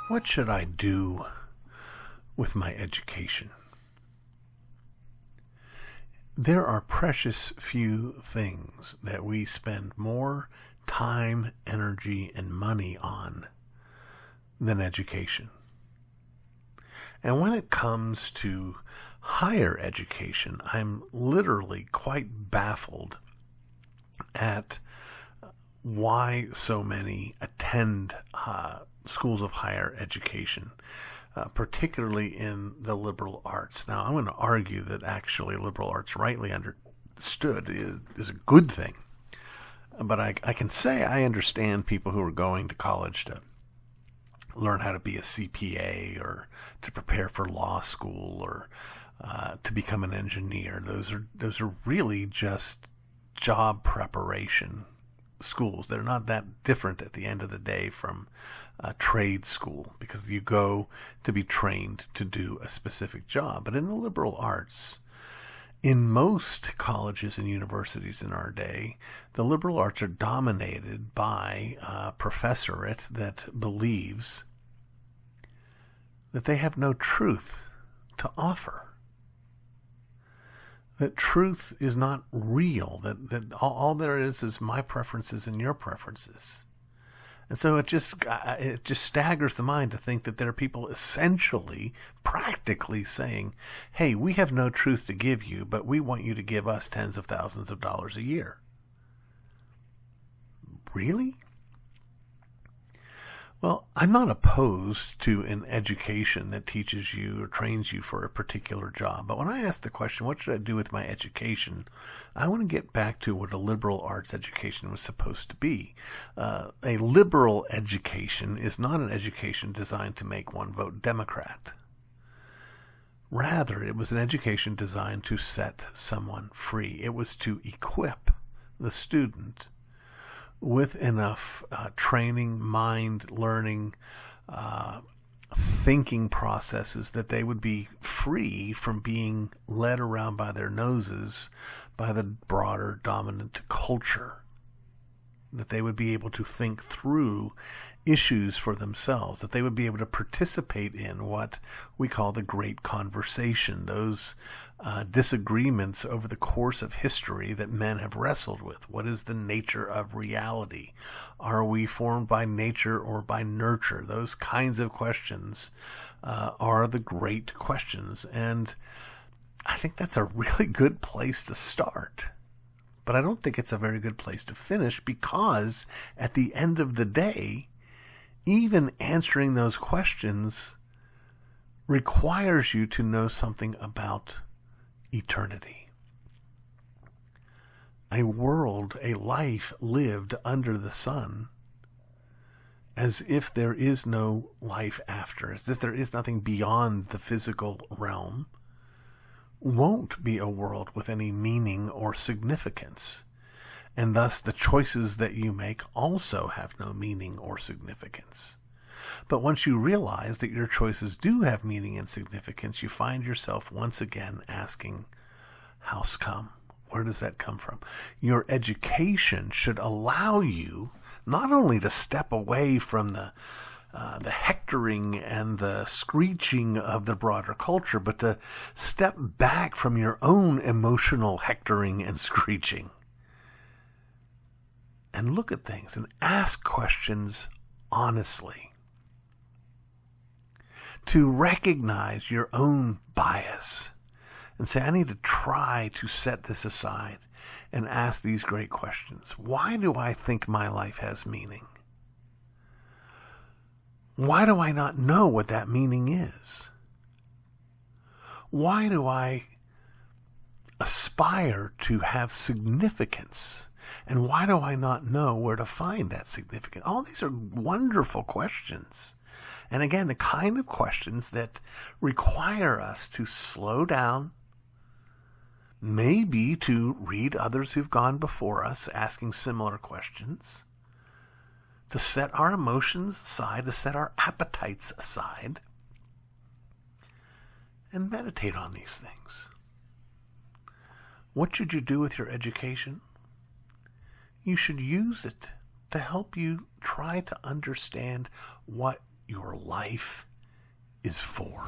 What should I do with my education? There are precious few things that we spend more time, energy, and money on than education. And when it comes to higher education, I'm literally quite baffled at why so many attend schools of higher education, particularly in the liberal arts. Now, I'm going to argue that actually liberal arts, rightly understood, is a good thing. But I can say I understand people who are going to college to learn how to be a CPA or to prepare for law school or to become an engineer. Those are really just job preparation schools. They're not that different at the end of the day from trade school, because you go to be trained to do a specific job. But in the liberal arts, in most colleges and universities in our day, the liberal arts are dominated by a professorate that believes that they have no truth to offer. That truth is not real, that all there is my preferences and your preferences. And so it just staggers the mind to think that there are people essentially, practically saying, hey, we have no truth to give you, but we want you to give us tens of thousands of dollars a year. Really? Well, I'm not opposed to an education that teaches you or trains you for a particular job. But when I ask the question, what should I do with my education? I want to get back to what a liberal arts education was supposed to be. A liberal education is not an education designed to make one vote Democrat. Rather, it was an education designed to set someone free. It was to equip the student with enough training, mind, learning, thinking processes that they would be free from being led around by their noses by the broader dominant culture. That they would be able to think through issues for themselves, that they would be able to participate in what we call the great conversation, those disagreements over the course of history that men have wrestled with. What is the nature of reality? Are we formed by nature or by nurture? Those kinds of questions are the great questions. And I think that's a really good place to start. But I don't think it's a very good place to finish, because at the end of the day, even answering those questions requires you to know something about eternity. A world, a life lived under the sun, as if there is no life after, as if there is nothing beyond the physical realm, won't be a world with any meaning or significance. And thus the choices that you make also have no meaning or significance. But once you realize that your choices do have meaning and significance, you find yourself once again asking, how's come? Where does that come from? Your education should allow you not only to step away from the hectoring and the screeching of the broader culture, but to step back from your own emotional hectoring and screeching and look at things and ask questions honestly. To recognize your own bias and say, I need to try to set this aside and ask these great questions. Why do I think my life has meaning? Why do I not know what that meaning is? Why do I aspire to have significance? And why do I not know where to find that significance? All these are wonderful questions. And again, the kind of questions that require us to slow down, maybe to read others who've gone before us asking similar questions, to set our emotions aside, to set our appetites aside, and meditate on these things. What should you do with your education? You should use it to help you try to understand what your life is for.